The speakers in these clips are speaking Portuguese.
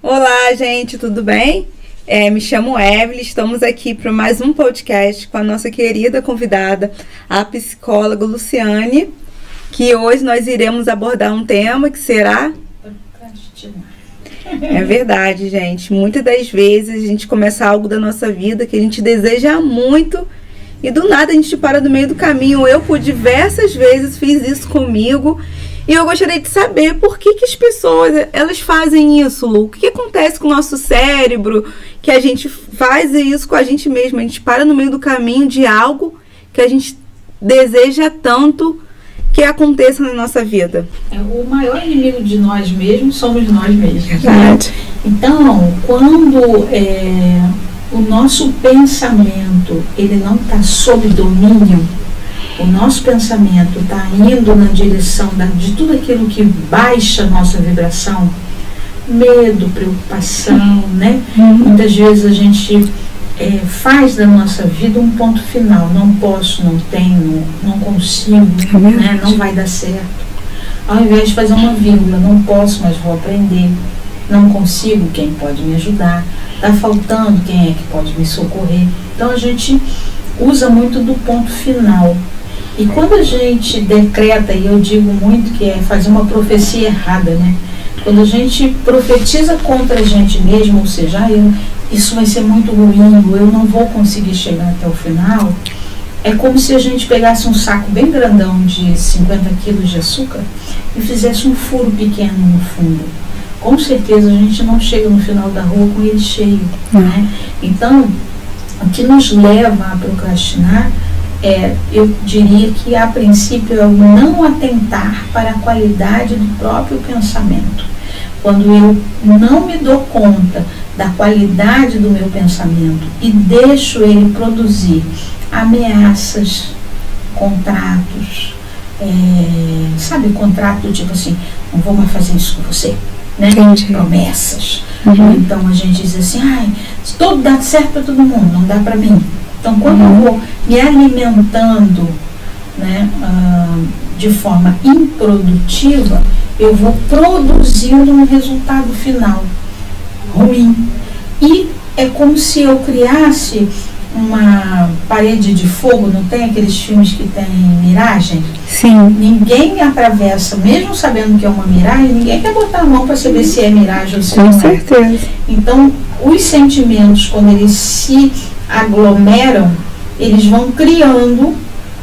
Olá, gente, tudo bem? Me chamo Evelyn, estamos aqui para mais um podcast com a nossa querida convidada, a psicóloga Luciane, que hoje nós iremos abordar um tema que será... É verdade, gente. Muitas das vezes a gente começa algo da nossa vida que a gente deseja muito e do nada a gente para no meio do caminho. Eu, por diversas vezes, fiz isso comigo. E eu gostaria de saber por que as pessoas, elas fazem isso, Lu? O que acontece com o nosso cérebro, que a gente faz isso com a gente mesmo? A gente para no meio do caminho de algo que a gente deseja tanto que aconteça na nossa vida. O maior inimigo de nós mesmos somos nós mesmos. Verdade. Né? Então, quando o nosso pensamento ele não está sob domínio, o nosso pensamento está indo na direção de tudo aquilo que baixa a nossa vibração, medo, preocupação, né? Muitas vezes a gente faz da nossa vida um ponto final. Não posso, não tenho, não consigo, né? Não vai dar certo. Ao invés de fazer uma vírgula, não posso, mas vou aprender. Não consigo, quem pode me ajudar? Está faltando, quem é que pode me socorrer? Então a gente usa muito do ponto final. E quando a gente decreta, e eu digo muito que é fazer uma profecia errada, né? Quando a gente profetiza contra a gente mesmo, ou seja, isso vai ser muito ruim, eu não vou conseguir chegar até o final, é como se a gente pegasse um saco bem grandão de 50 quilos de açúcar e fizesse um furo pequeno no fundo. Com certeza a gente não chega no final da rua com ele cheio, né? Então, o que nos leva a procrastinar eu diria que a princípio é o não atentar para a qualidade do próprio pensamento. Quando eu não me dou conta da qualidade do meu pensamento e deixo ele produzir ameaças, contratos, sabe, contrato tipo assim, não vou mais fazer isso com você, né? Promessas. Ou então a gente diz assim, se tudo dá certo para todo mundo, não dá para mim. Então, quando eu vou me alimentando, né, de forma improdutiva, eu vou produzindo um resultado final ruim. E é como se eu criasse uma parede de fogo, não tem aqueles filmes que tem miragem? Sim. Ninguém atravessa, mesmo sabendo que é uma miragem, ninguém quer botar a mão para saber se é miragem ou se não é. Com certeza. Então, os sentimentos, quando eles se aglomeram, eles vão criando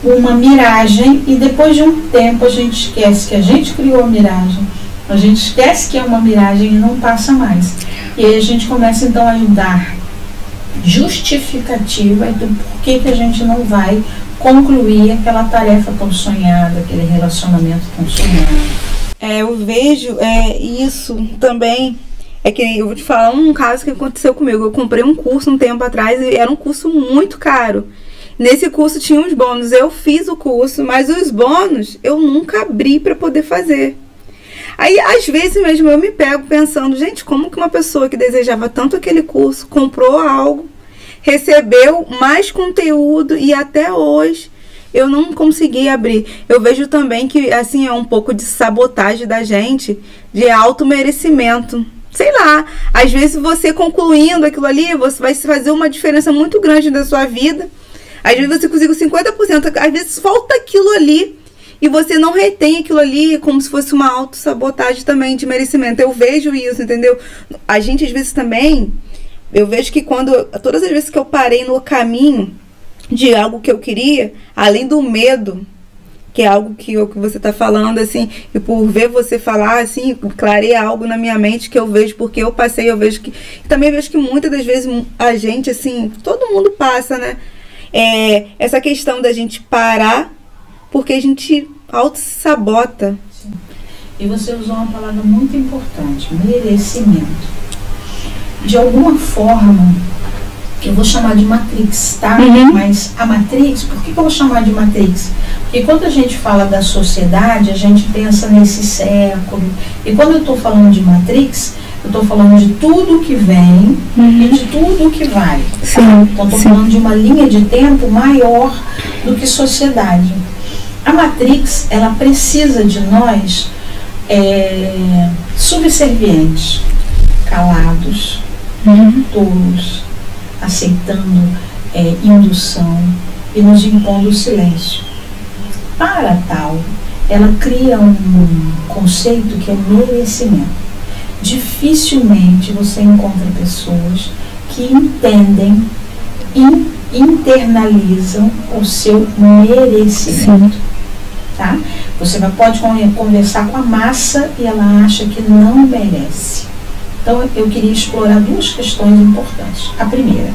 uma miragem e depois de um tempo a gente esquece que a gente criou a miragem, a gente esquece que é uma miragem e não passa mais. E aí a gente começa então a dar justificativa do porquê que a gente não vai concluir aquela tarefa tão sonhada, aquele relacionamento tão sonhado. Eu vejo isso também. É que eu vou te falar um caso que aconteceu comigo. Eu comprei um curso um tempo atrás e era um curso muito caro. Nesse curso tinha uns bônus. Eu fiz o curso, mas os bônus eu nunca abri para poder fazer. Aí, às vezes mesmo, eu me pego pensando, gente, como que uma pessoa que desejava tanto aquele curso, comprou algo, recebeu mais conteúdo e até hoje eu não consegui abrir. Eu vejo também que, assim, é um pouco de sabotagem da gente, de auto-merecimento. Sei lá, às vezes você concluindo aquilo ali, você vai fazer uma diferença muito grande na sua vida. Às vezes você conseguiu 50%, às vezes falta aquilo ali e você não retém aquilo ali, como se fosse uma autossabotagem também de merecimento. Eu vejo isso, entendeu? A gente às vezes também, eu vejo que todas as vezes que eu parei no caminho de algo que eu queria, além do medo, que é algo que você está falando, assim, e por ver você falar, assim, clareia algo na minha mente que eu vejo, porque eu passei, eu vejo que... Também vejo que muitas das vezes a gente, assim, todo mundo passa, né? Essa questão da gente parar, porque a gente auto-sabota. Sim. E você usou uma palavra muito importante, merecimento. De alguma forma, eu vou chamar de Matrix, tá? Mas a Matrix, por que eu vou chamar de Matrix? Porque quando a gente fala da sociedade, a gente pensa nesse século. E quando eu estou falando de Matrix, eu estou falando de tudo que vem e de tudo que vai. Tá? Então, estou falando de uma linha de tempo maior do que sociedade. A Matrix, ela precisa de nós subservientes, calados, tolos, aceitando indução e nos impondo o silêncio. Para tal, ela cria um conceito que é merecimento. Dificilmente você encontra pessoas que entendem e internalizam o seu merecimento. Tá? Você pode conversar com a massa e ela acha que não merece. Então eu queria explorar duas questões importantes. A primeira,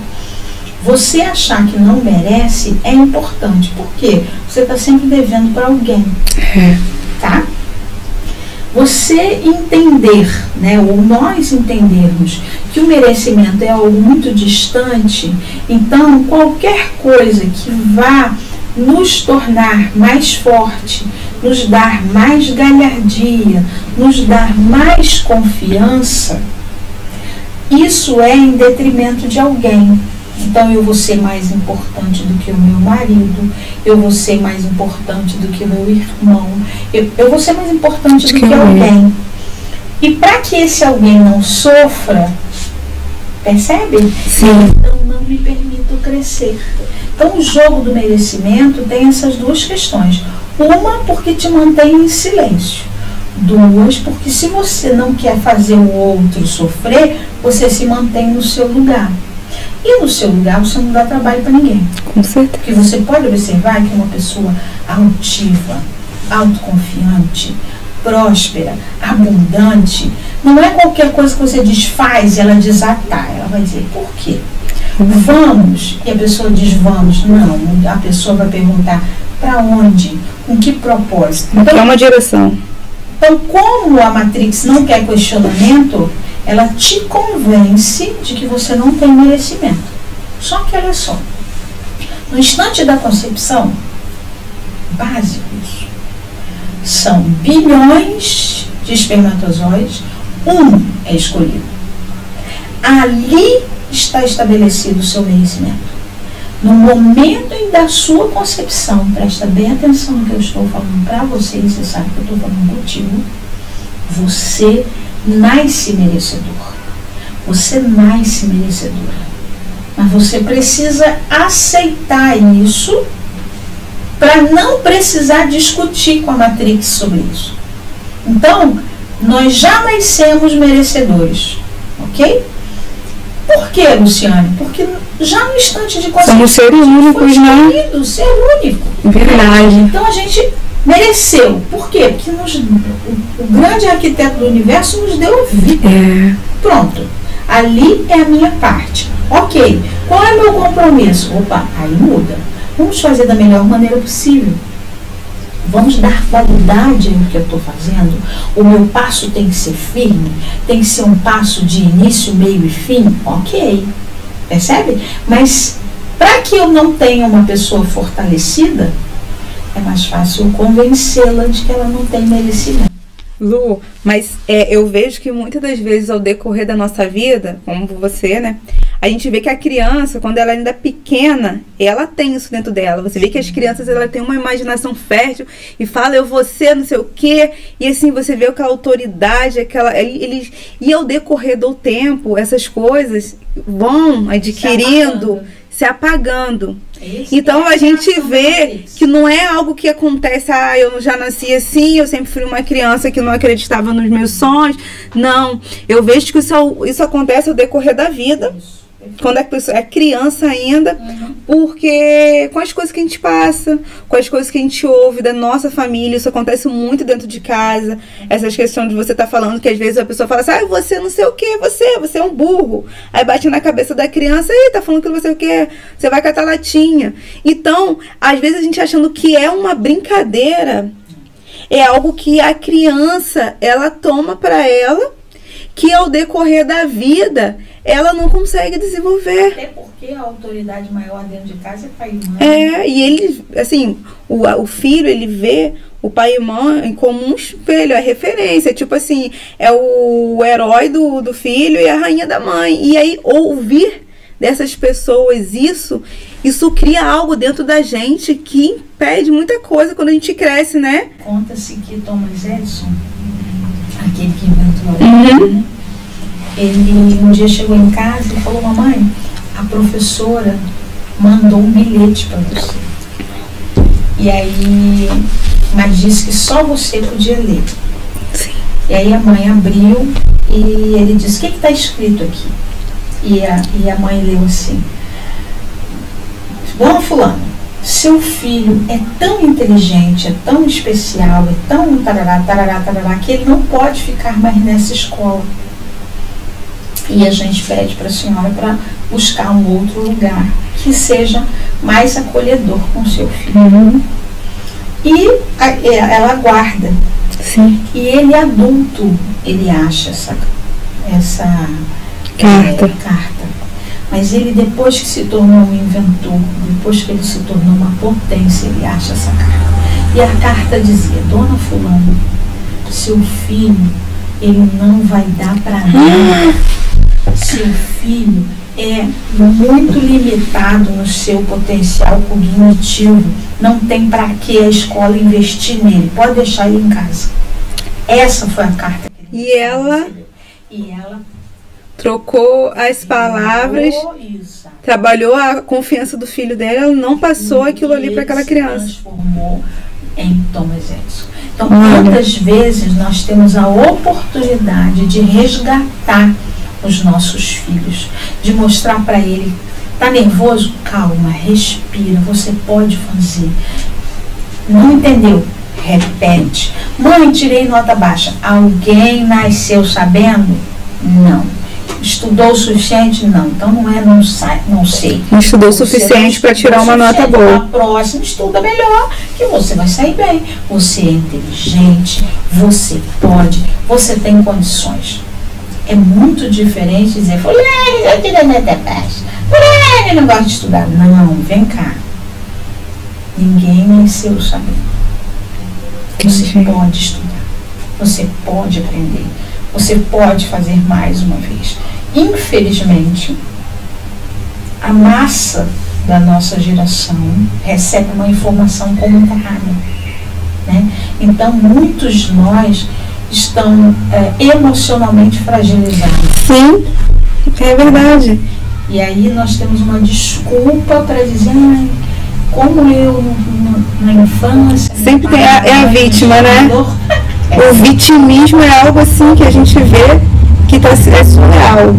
você achar que não merece é importante. Por quê? Você está sempre devendo para alguém. Tá? Você entender, né, ou nós entendermos que o merecimento é algo muito distante, então qualquer coisa que vá nos tornar mais forte, nos dar mais galhardia, nos dar mais confiança, isso é em detrimento de alguém. Então eu vou ser mais importante do que o meu marido, eu vou ser mais importante do que o meu irmão, eu vou ser mais importante do que alguém. E para que esse alguém não sofra, percebe? Sim. Então não me permito crescer. Então o jogo do merecimento tem essas duas questões. Uma, porque te mantém em silêncio. Duas, porque se você não quer fazer o outro sofrer, você se mantém no seu lugar. E no seu lugar você não dá trabalho para ninguém. Com certeza. Porque você pode observar que uma pessoa altiva, autoconfiante, próspera, abundante, não é qualquer coisa que você desfaz e ela desatar. Ela vai dizer, por quê? Vamos, e a pessoa diz vamos. Não, a pessoa vai perguntar para onde, com que propósito. Então, é uma direção. Então, como a Matrix não quer questionamento, ela te convence de que você não tem merecimento. Só que olha só, no instante da concepção, básico isso, são bilhões de espermatozoides, um é escolhido. Ali está estabelecido o seu merecimento. No momento da sua concepção, presta bem atenção no que eu estou falando para você, e você sabe que eu estou falando contigo, você nasce merecedor. Você nasce merecedora. Mas você precisa aceitar isso para não precisar discutir com a Matrix sobre isso. Então, nós já nascemos merecedores, ok? Por que, Luciane? Porque já no instante de concepção somos seres únicos, né? Ser único. Verdade. Então a gente mereceu. Por quê? Porque o grande arquiteto do universo nos deu vida. Pronto. Ali é a minha parte. Ok. Qual é o meu compromisso? Opa, aí muda. Vamos fazer da melhor maneira possível. Vamos dar validade no que eu estou fazendo. O meu passo tem que ser firme, tem que ser um passo de início, meio e fim. Ok. Percebe? Mas para que eu não tenha uma pessoa fortalecida, é mais fácil convencê-la de que ela não tem merecimento. Lu, mas eu vejo que muitas das vezes ao decorrer da nossa vida, como você, né? A gente vê que a criança, quando ela ainda é pequena, ela tem isso dentro dela. Você vê que as crianças, ela tem uma imaginação fértil e fala, eu vou ser não sei o quê. E assim, você vê aquela autoridade, e ao decorrer do tempo, essas coisas vão adquirindo, se apagando. Então a gente vê que não é algo que acontece, eu já nasci assim, eu sempre fui uma criança que não acreditava nos meus sonhos. Não, eu vejo que isso acontece ao decorrer da vida. Quando a pessoa é criança ainda, porque com as coisas que a gente passa, com as coisas que a gente ouve da nossa família, isso acontece muito dentro de casa. Essas questões de você estar falando, que às vezes a pessoa fala assim, você não sei o que, você é um burro. Aí bate na cabeça da criança, tá falando que não sei o que, você vai catar latinha. Então, às vezes a gente achando que é uma brincadeira, é algo que a criança, ela toma para ela, que ao decorrer da vida ela não consegue desenvolver. Até porque a autoridade maior dentro de casa é pai e mãe. E ele, assim, o filho, ele vê o pai e mãe como um espelho, é referência, tipo assim, é o herói do filho e a rainha da mãe. E aí, ouvir dessas pessoas isso cria algo dentro da gente que impede muita coisa quando a gente cresce, né? Conta-se que Thomas Edison, aquele que inventou a lâmpada, né? ele um dia chegou em casa e falou: mamãe, a professora mandou um bilhete para você. E aí, mas disse que só você podia ler. Sim. E aí a mãe abriu e ele disse: o que está escrito aqui? E a mãe leu assim: Dona Fulano, seu filho é tão inteligente, é tão especial, é tão tarará, tarará, tarará, que ele não pode ficar mais nessa escola. E a gente pede para a senhora para buscar um outro lugar que seja mais acolhedor com o seu filho. Uhum. E ela aguarda. Sim. E ele adulto, ele acha essa carta. Mas ele, depois que se tornou um inventor, depois que ele se tornou uma potência, ele acha essa carta. E a carta dizia: Dona Fulano, seu filho, ele não vai dar para nada. Seu filho é muito limitado no seu potencial cognitivo. Não tem para que a escola investir nele. Pode deixar ele em casa. Essa foi a carta que ele recebeu. E ela trocou as palavras, trabalhou a confiança do filho dela, ela não passou aquilo ali para aquela criança. Transformou em Thomas Edison. Então, quantas vezes nós temos a oportunidade de resgatar os nossos filhos, de mostrar para ele: tá nervoso? Calma, respira, você pode fazer. Não entendeu? Repete. Mãe, tirei nota baixa. Alguém nasceu sabendo? Não. Estudou o suficiente? Não. Então não é não sei. Não estudou o suficiente para tirar uma nota boa. Na próxima, estuda melhor, que você vai sair bem. Você é inteligente, você pode, você tem condições. É muito diferente dizer: fulano, eu tirei nota baixa. Fulano, eu não gosto de estudar. Não, vem cá. Ninguém nasceu sabendo. Você pode estudar. Você pode aprender. Você pode fazer mais uma vez. Infelizmente, a massa da nossa geração recebe uma informação como errada, né? Então, muitos de nós estão emocionalmente fragilizados. Sim, é verdade. E aí nós temos uma desculpa para dizer: ai, como eu na infância... Sempre tem a vítima, né? O vitimismo é algo assim que a gente vê que é surreal.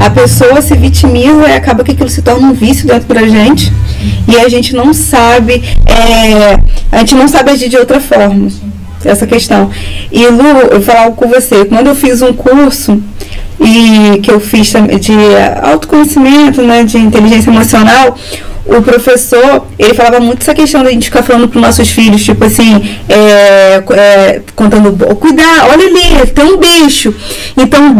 A pessoa se vitimiza e acaba que aquilo se torna um vício dentro da gente. E a gente não sabe, agir de outra forma. Essa questão. E Lu, eu vou falar algo com você. Quando eu fiz um curso que eu fiz de autoconhecimento, né, de inteligência emocional, o professor, ele falava muito essa questão da gente ficar falando para os nossos filhos, tipo assim, contando: cuidar, olha ali, tem um bicho. Então,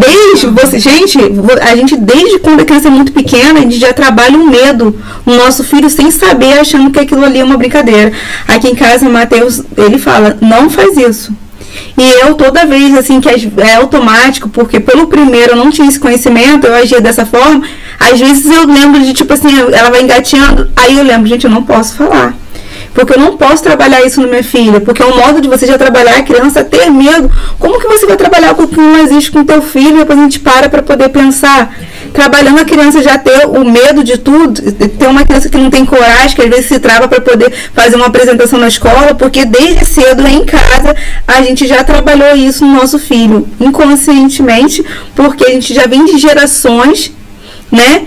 a gente desde quando a criança é muito pequena, a gente já trabalha um medo no nosso filho sem saber, achando que aquilo ali é uma brincadeira. Aqui em casa, o Matheus, ele fala: não faz isso. E eu, toda vez, assim, que é automático, porque pelo primeiro eu não tinha esse conhecimento, eu agia dessa forma. Às vezes eu lembro de, tipo assim, ela vai engateando, aí eu lembro: gente, eu não posso falar. Porque eu não posso trabalhar isso na minha filha. Porque é um modo de você já trabalhar a criança ter medo. Como que você vai trabalhar com o que não existe com o teu filho? Depois a gente para poder pensar. Trabalhando a criança já ter o medo de tudo. Ter uma criança que não tem coragem, que às vezes se trava para poder fazer uma apresentação na escola. Porque desde cedo, em casa, a gente já trabalhou isso no nosso filho. Inconscientemente. Porque a gente já vem de gerações, né,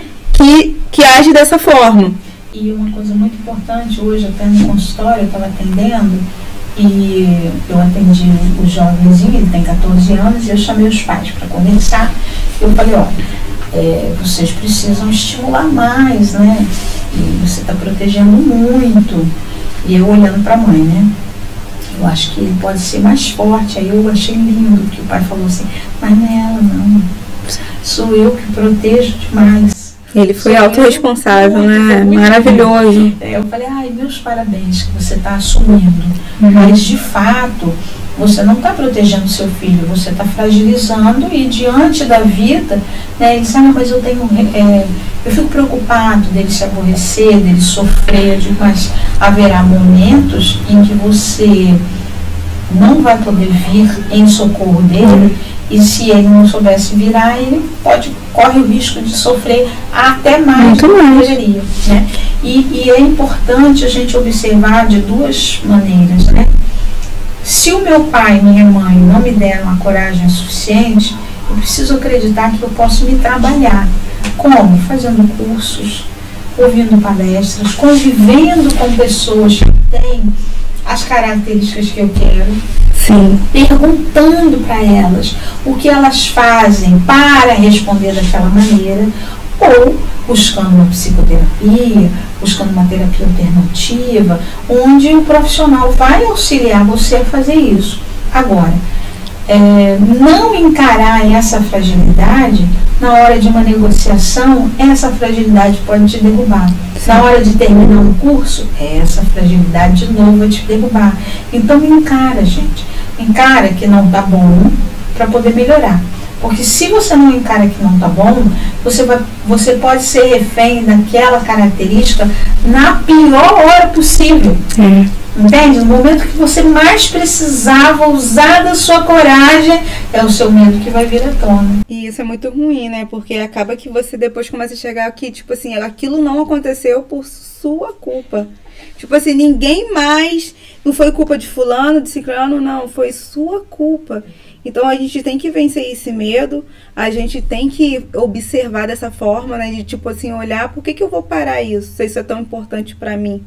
que age dessa forma. E uma coisa muito importante, hoje até no consultório eu estava atendendo e eu atendi o jovenzinho, ele tem 14 anos, e eu chamei os pais para conversar. Eu falei: olha, vocês precisam estimular mais, né? E você está protegendo muito. E eu olhando para a mãe, né? Eu acho que ele pode ser mais forte. Aí eu achei lindo que o pai falou assim: mas não é ela não, sou eu que protejo demais. Ele foi autorresponsável, né? Maravilhoso. Eu falei: ai, meus parabéns que você está assumindo. Mas, de fato, você não está protegendo seu filho, você está fragilizando, e diante da vida, né, ele diz: ah, mas eu fico preocupado dele se aborrecer, dele sofrer, mas haverá momentos em que você não vai poder vir em socorro dele, E se ele não soubesse virar, ele corre o risco de sofrer até mais do que deveria, né? E é importante a gente observar de duas maneiras, né? Se o meu pai e minha mãe não me deram a coragem suficiente, eu preciso acreditar que eu posso me trabalhar. Como? Fazendo cursos, ouvindo palestras, convivendo com pessoas que têm as características que eu quero. Sim. Perguntando para elas o que elas fazem para responder daquela maneira, ou buscando uma psicoterapia, buscando uma terapia alternativa, onde o profissional vai auxiliar você a fazer isso. Agora, não encarar essa fragilidade, na hora de uma negociação, essa fragilidade pode te derrubar. Sim. Na hora de terminar um curso, essa fragilidade de novo vai te derrubar. Então encara, gente. Encara que não tá bom para poder melhorar. Porque se você não encara que não tá bom, você pode ser refém daquela característica na pior hora possível. Entende? No momento que você mais precisava usar da sua coragem, é o seu medo que vai vir à tona. E isso é muito ruim, né? Porque acaba que você depois começa a chegar aqui, tipo assim, aquilo não aconteceu por sua culpa. Tipo assim, ninguém mais, não foi culpa de fulano, de ciclano, não, foi sua culpa. Então a gente tem que vencer esse medo, a gente tem que observar dessa forma, né? De tipo assim, olhar, por que eu vou parar isso, se isso é tão importante pra mim,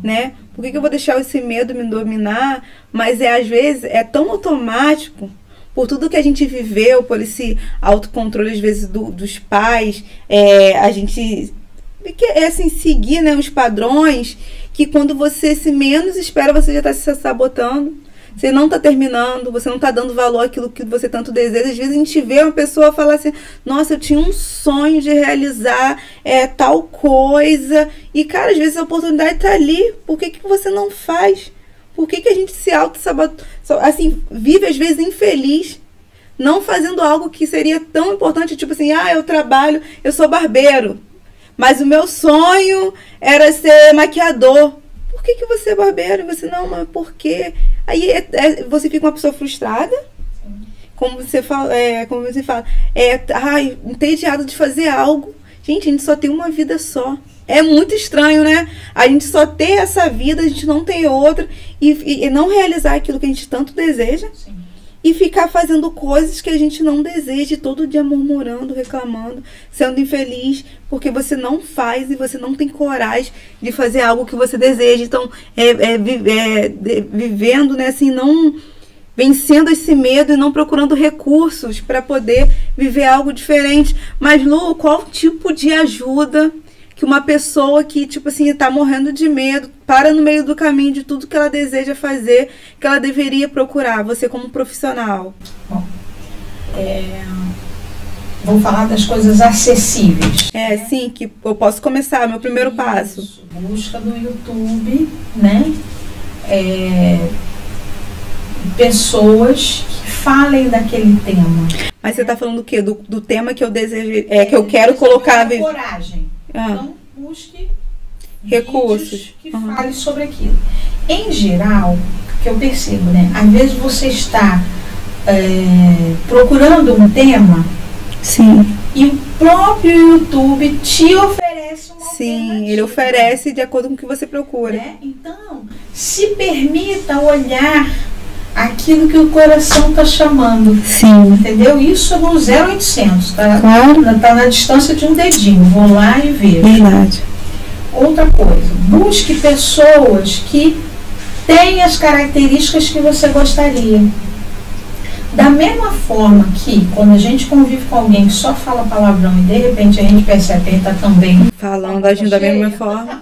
né? Por que eu vou deixar esse medo me dominar? Mas às vezes é tão automático, por tudo que a gente viveu, por esse autocontrole às vezes dos pais, a gente assim, seguir, né, os padrões, que quando você se menos espera, você já está se sabotando. Você não está terminando, você não está dando valor àquilo que você tanto deseja. Às vezes a gente vê uma pessoa falar assim, nossa, eu tinha um sonho de realizar tal coisa. E, cara, às vezes a oportunidade está ali. Por que você não faz? Por que a gente se auto-sabota? Assim, vive às vezes infeliz, não fazendo algo que seria tão importante, tipo assim, eu trabalho, eu sou barbeiro, mas o meu sonho era ser maquiador. Por que você é barbeiro? Você não, mas por quê? Aí você fica uma pessoa frustrada, como você fala, entediado de fazer algo. Gente, a gente só tem uma vida só. É muito estranho, né? A gente só tem essa vida, a gente não tem outra, e não realizar aquilo que a gente tanto deseja. Sim. E ficar fazendo coisas que a gente não deseja, todo dia murmurando, reclamando, sendo infeliz, porque você não faz e você não tem coragem de fazer algo que você deseja. Então, vivendo, né, assim, não vencendo esse medo e não procurando recursos para poder viver algo diferente. Mas, Lu, qual tipo de ajuda que uma pessoa que, tipo assim, tá morrendo de medo, para no meio do caminho de tudo que ela deseja fazer, que ela deveria procurar, você como profissional? Bom, vou falar das coisas acessíveis. Sim, que eu posso começar, meu primeiro passo. Busca no YouTube, né? Pessoas que falem daquele tema. Mas você tá falando do quê? Do tema que eu desejo, que eu quero colocar... Coragem. Então, busque recursos que fale sobre aquilo. Em geral, o que eu percebo, né? Às vezes você está procurando um tema. Sim. E o próprio YouTube te oferece uma alternativa. Ele oferece de acordo com o que você procura. Então, se permita olhar aquilo que o coração está chamando. Sim. Entendeu? Isso é no 0800, tá? Claro. Tá na distância de um dedinho. Vou lá e vejo. Verdade. Outra coisa, busque pessoas que têm as características que você gostaria. Da mesma forma que quando a gente convive com alguém que só fala palavrão e de repente a gente percebe que ele está também falando, agindo da mesma forma.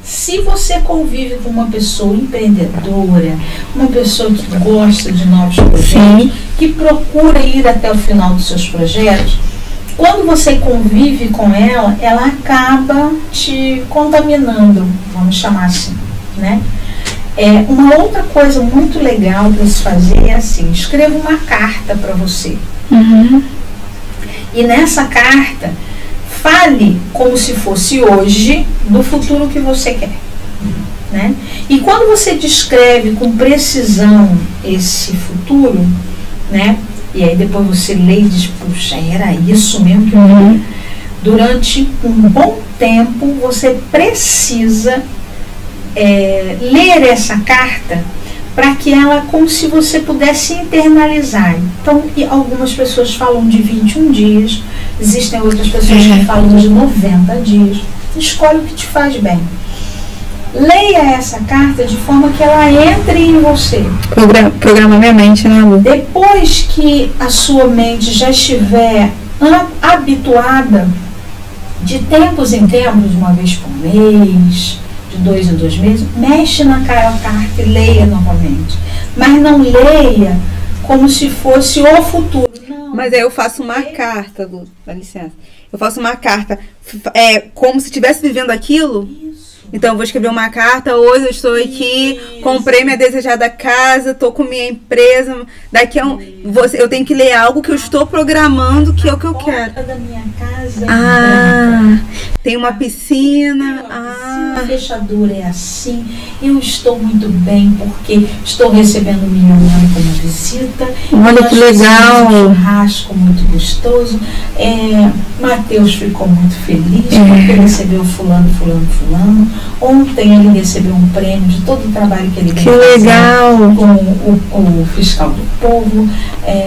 Se você convive com uma pessoa empreendedora, uma pessoa que gosta de novos projetos, que procura ir até o final dos seus projetos, quando você convive com ela, ela acaba te contaminando, vamos chamar assim, né? Uma outra coisa muito legal para se fazer é assim, escreva uma carta para você. E nessa carta, fale como se fosse hoje do futuro que você quer, né? E quando você descreve com precisão esse futuro, né? E aí depois você lê e diz, puxa, era isso mesmo que eu queria. Durante um bom tempo, você precisa ler essa carta para que ela, como se você pudesse internalizar. Então, algumas pessoas falam de 21 dias, existem outras pessoas que falam de 90 dias. Escolhe o que te faz bem. Leia essa carta de forma que ela entre em você. Programa minha mente, né, Lu? Depois que a sua mente já estiver habituada, de tempos em tempos, uma vez por mês, de 2 em 2 meses, mexe na carta e leia novamente. Mas não leia como se fosse o futuro. Não. Mas aí eu faço uma carta, Lu, dá licença. Eu faço uma carta como se estivesse vivendo aquilo. Isso. Então eu vou escrever uma carta, hoje eu estou aqui, comprei minha desejada casa, estou com minha empresa, daqui a eu tenho que ler algo que eu estou programando, que é o que eu quero. A porta da minha casa tem uma piscina. A fechadura é assim, eu estou muito bem porque estou recebendo minha mãe como visita. Olha que legal! Um churrasco muito gostoso. Mateus ficou muito feliz porque recebeu fulano. Ontem ele recebeu um prêmio de todo o trabalho que ele vem fazer com o fiscal do povo.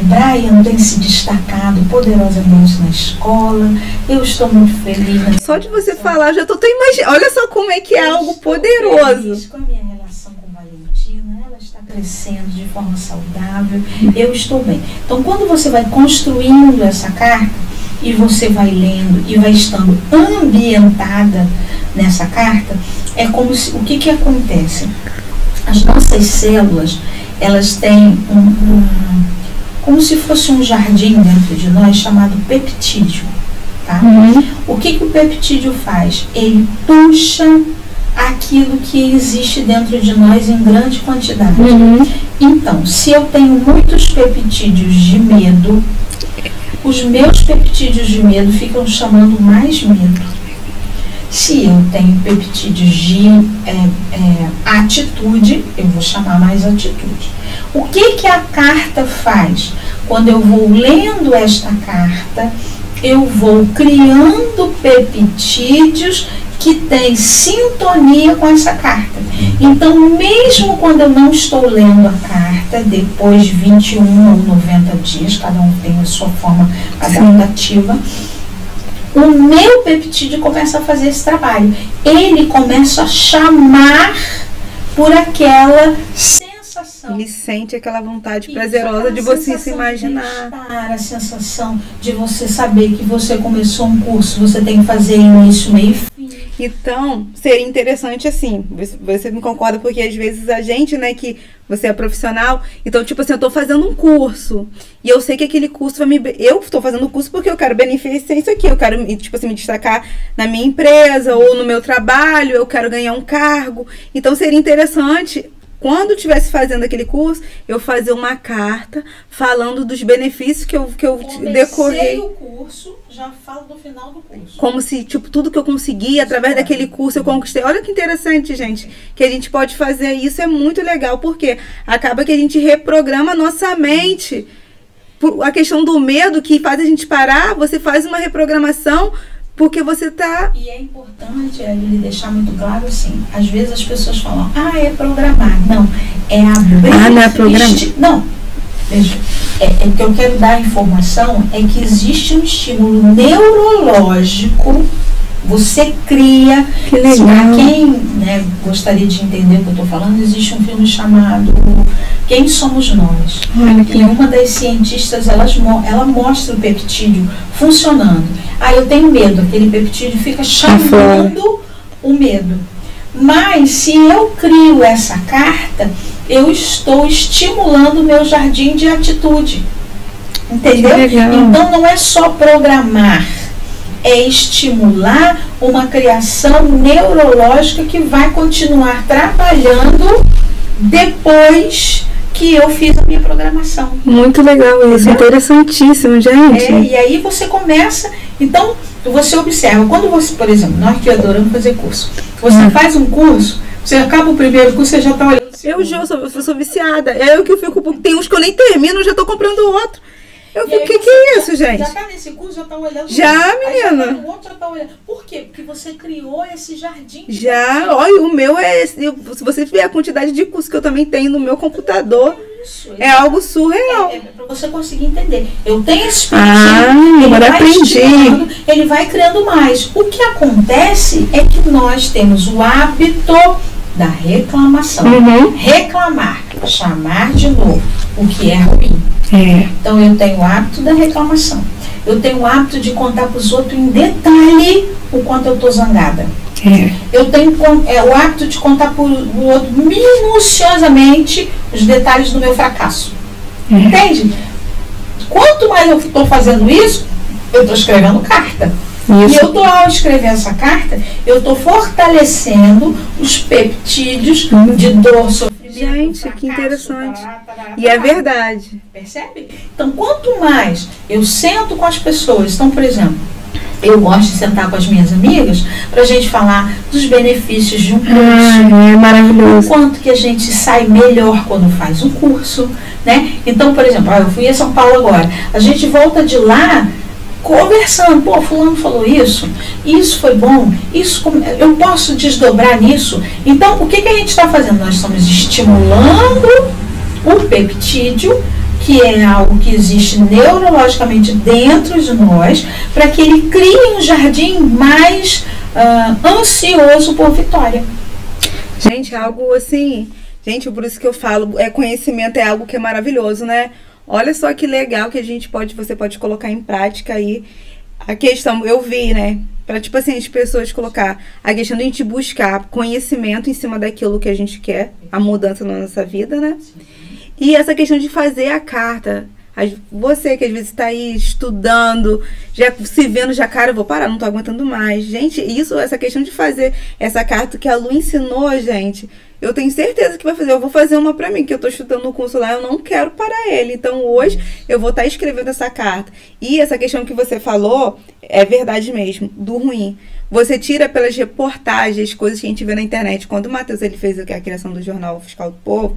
Brian tem se destacado poderosamente na escola. Eu estou muito feliz. Só de você falar, já estou imaginando. Olha só como é que é algo poderoso. Feliz com a minha relação com Valentina, ela está crescendo de forma saudável. Eu estou bem. Então, quando você vai construindo essa carta e você vai lendo e vai estando ambientada nessa carta, é como se, o que acontece? As nossas células, elas têm como se fosse um jardim dentro de nós chamado peptídeo. Tá? O que o peptídeo faz? Ele puxa aquilo que existe dentro de nós em grande quantidade. Então, se eu tenho muitos peptídeos de medo, os meus peptídeos de medo ficam chamando mais medo. Se eu tenho peptídeos de atitude, eu vou chamar mais atitude. O que a carta faz? Quando eu vou lendo esta carta, eu vou criando peptídeos que têm sintonia com essa carta. Então, mesmo quando eu não estou lendo a carta, depois de 21 ou 90 dias, cada um tem a sua forma adaptativa, o meu peptídeo começa a fazer esse trabalho. Ele começa a chamar por aquela sensação. Ele sente aquela vontade prazerosa de você se imaginar. A sensação de você saber que você começou um curso, você tem que fazer início, meio e fim. Então, seria interessante assim, você me concorda, porque às vezes a gente, né, que você é profissional, então tipo assim, eu tô fazendo um curso, e eu sei que aquele curso vai eu tô fazendo o curso porque eu quero beneficiar isso aqui, eu quero, tipo assim, me destacar na minha empresa, ou no meu trabalho, eu quero ganhar um cargo, então seria interessante, quando eu estivesse fazendo aquele curso, eu fazer uma carta falando dos benefícios que eu decorrei. O curso, já falo do final do curso. Como se, tipo, tudo que eu consegui através daquele curso eu conquistei. Olha que interessante, gente, que a gente pode fazer isso, é muito legal, porque acaba que a gente reprograma a nossa mente. A questão do medo que faz a gente parar, você faz uma reprogramação. Porque você tá... E é importante ele deixar muito claro assim. Às vezes as pessoas falam, é programar. Não, é abrir... não é programar. Não, veja. O que eu quero dar a informação é que existe um estímulo neurológico. Você cria... Que legal. Para quem gostaria de entender o que eu estou falando, existe um filme chamado Quem Somos Nós? E uma das cientistas, ela mostra o peptídeo funcionando. Eu tenho medo, aquele peptídeo fica chamando o medo. Mas se eu crio essa carta, eu estou estimulando o meu jardim de atitude. Entendeu? Então não é só programar, é estimular uma criação neurológica que vai continuar trabalhando depois que eu fiz a minha programação. Muito legal isso, interessantíssimo, gente. E aí você começa, então você observa, quando você, por exemplo, nós que adoramos fazer curso, você faz um curso, você acaba o primeiro curso, você já está olhando. Eu sou viciada, que eu fico, tem uns que eu nem termino, eu já estou comprando outro. Eu vi, o que é isso, gente? Já tá nesse curso, já tá olhando. Já, menina. O outro já tá olhando. Por quê? Porque você criou esse jardim. Já, olha, o meu é... Se você ver a quantidade de cursos que eu também tenho no meu computador, é algo surreal. Para você conseguir entender. Eu tenho esse agora aprendi. Ele vai criando mais. O que acontece é que nós temos o hábito da reclamação. Reclamar, chamar de novo o que é ruim. Então eu tenho o hábito da reclamação. Eu tenho o hábito de contar para os outros em detalhe o quanto eu estou zangada. Eu tenho o hábito de contar para o outro minuciosamente os detalhes do meu fracasso. Entende? Quanto mais eu estou fazendo isso, eu estou escrevendo carta. E eu estou, ao escrever essa carta, eu estou fortalecendo os peptídeos de dor, sofrimento. Gente, fracasso, que interessante. E é verdade. Percebe? Então, quanto mais eu sento com as pessoas, então, por exemplo, eu gosto de sentar com as minhas amigas para a gente falar dos benefícios de um curso. É maravilhoso. O quanto que a gente sai melhor quando faz um curso, né? Então, por exemplo, eu fui a São Paulo agora. A gente volta de lá conversando. Pô, fulano falou isso foi bom, eu posso desdobrar nisso. Então, o que a gente está fazendo? Nós estamos estimulando o peptídeo, que é algo que existe neurologicamente dentro de nós, para que ele crie um jardim mais ansioso por vitória. Gente, algo assim... Gente, por isso que eu falo, conhecimento é algo que é maravilhoso, né? Olha só que legal que você pode colocar em prática aí. A questão, eu vi, né? Para, tipo assim, as pessoas colocar a questão de a gente buscar conhecimento em cima daquilo que a gente quer, a mudança na nossa vida, né? E essa questão de fazer a carta. Você que às vezes está aí estudando, já se vendo, cara, eu vou parar, não tô aguentando mais. Gente, essa questão de fazer essa carta que a Lu ensinou, gente, eu tenho certeza que vai fazer. Eu vou fazer uma pra mim, que eu tô estudando no curso lá, eu não quero parar ele. Então hoje eu vou estar escrevendo essa carta. E essa questão que você falou é verdade mesmo, do ruim. Você tira pelas reportagens, coisas que a gente vê na internet. Quando o Matheus ele fez a criação do Jornal Fiscal do Povo,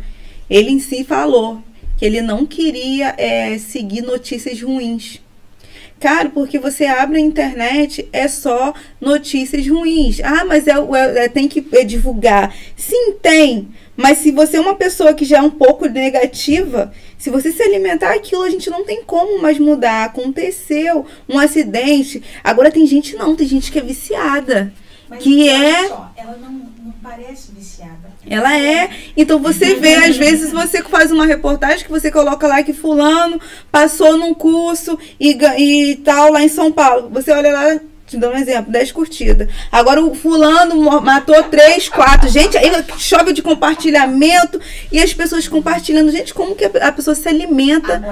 ele em si falou que ele não queria seguir notícias ruins. Cara, porque você abre a internet, é só notícias ruins. Ah, mas tem que divulgar. Sim, tem. Mas se você é uma pessoa que já é um pouco negativa, se você se alimentar aquilo, a gente não tem como mais mudar. Aconteceu um acidente. Agora tem gente que é viciada. Mas que só, ela não parece viciada. Ela é. Então você vê, às vezes você faz uma reportagem que você coloca lá que fulano passou num curso e tal lá em São Paulo. Você olha lá, te dou um exemplo, 10 curtidas. Agora o fulano matou 3, 4. Gente, aí chove de compartilhamento e as pessoas compartilhando. Gente, como que a pessoa se alimenta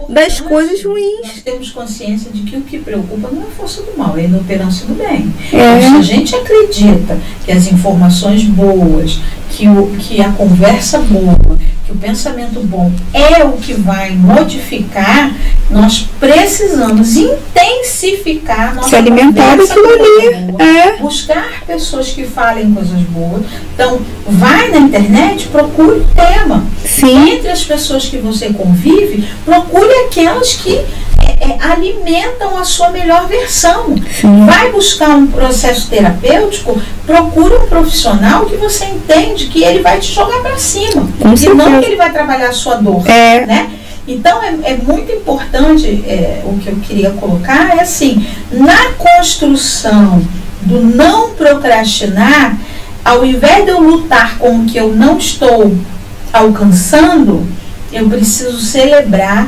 das coisas ruins? Nós temos consciência de que o que preocupa não é a força do mal, é a inoperância do bem. Então, se a gente acredita que as informações boas, que a conversa boa, que o pensamento bom é o que vai modificar, nós precisamos intensificar nossa se alimentar daquilo ali. Buscar pessoas que falem coisas boas. Então, vai na internet, procure o tema. Sim. Entre as pessoas que você convive, procure aquelas que alimentam a sua melhor versão. Sim. Vai buscar um processo terapêutico, procure um profissional que você entende que ele vai te jogar para cima. E não que ele vai trabalhar a sua dor. Né? Então, é muito importante, o que eu queria colocar é assim, na construção do não procrastinar, ao invés de eu lutar com o que eu não estou alcançando, eu preciso celebrar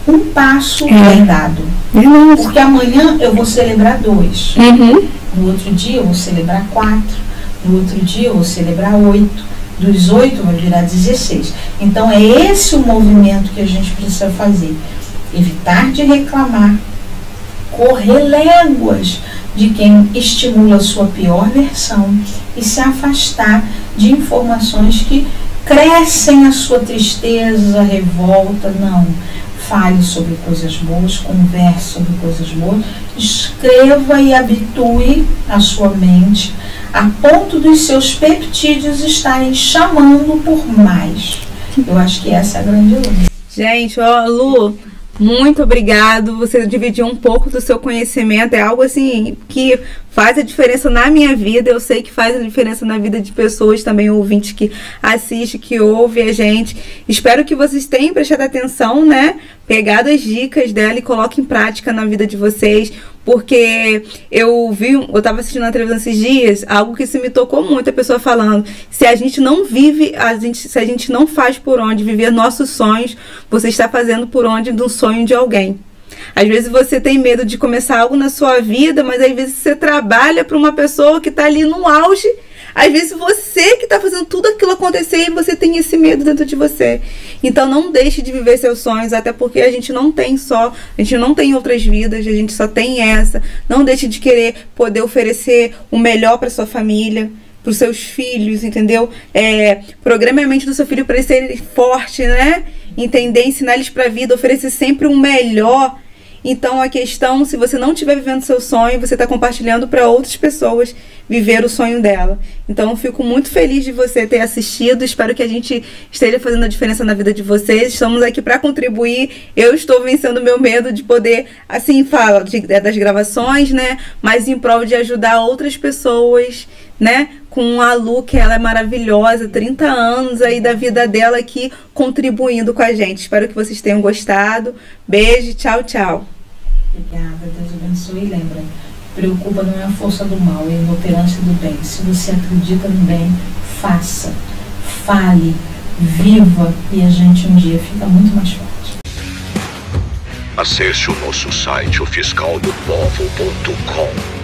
um passo bem dado. Porque amanhã eu vou celebrar 2. No outro dia eu vou celebrar 4. No outro dia eu vou celebrar 8. Dos 8 vai virar 16. Então é esse o movimento que a gente precisa fazer. Evitar de reclamar. Correr léguas de quem estimula a sua pior versão. E se afastar de informações que crescem a sua tristeza, revolta. Não. Fale sobre coisas boas, converse sobre coisas boas, escreva e habitue a sua mente a ponto dos seus peptídeos estarem chamando por mais. Eu acho que essa é a grande luta. Gente, Lu, Muito obrigado. Você dividiu um pouco do seu conhecimento. É algo assim que faz a diferença na minha vida. Eu sei que faz a diferença na vida de pessoas também, ouvintes que assistem, que ouvem a gente. Espero que vocês tenham prestado atenção, né? Pegado as dicas dela e coloquem em prática na vida de vocês. Porque eu estava assistindo na televisão esses dias, algo que se me tocou muito, a pessoa falando, se a gente não vive, se a gente não faz por onde viver nossos sonhos, você está fazendo por onde do sonho de alguém. Às vezes você tem medo de começar algo na sua vida, mas às vezes você trabalha para uma pessoa que está ali no auge. Às vezes você que está fazendo tudo aquilo acontecer e você tem esse medo dentro de você. Então não deixe de viver seus sonhos, até porque a gente não tem outras vidas, a gente só tem essa. Não deixe de querer poder oferecer o melhor para sua família, para os seus filhos, entendeu? Programe a mente do seu filho para ele ser forte, né? Entender, ensinar eles para a vida, oferecer sempre o melhor. Então a questão, se você não estiver vivendo seu sonho, você está compartilhando para outras pessoas viver o sonho dela. Então eu fico muito feliz de você ter assistido, espero que a gente esteja fazendo a diferença na vida de vocês. Estamos aqui para contribuir. Eu estou vencendo o meu medo de poder, assim, falar das gravações, né? Mas em prol de ajudar outras pessoas, né? Com a Lu, que ela é maravilhosa, 30 anos aí da vida dela aqui contribuindo com a gente. Espero que vocês tenham gostado. Beijo, tchau, tchau. Obrigada, Deus abençoe. E lembra, preocupa não é a força do mal, é a inoperância do bem. Se você acredita no bem, faça, fale, viva, e a gente um dia fica muito mais forte. Acesse o nosso site, ofiscaldopovo.com.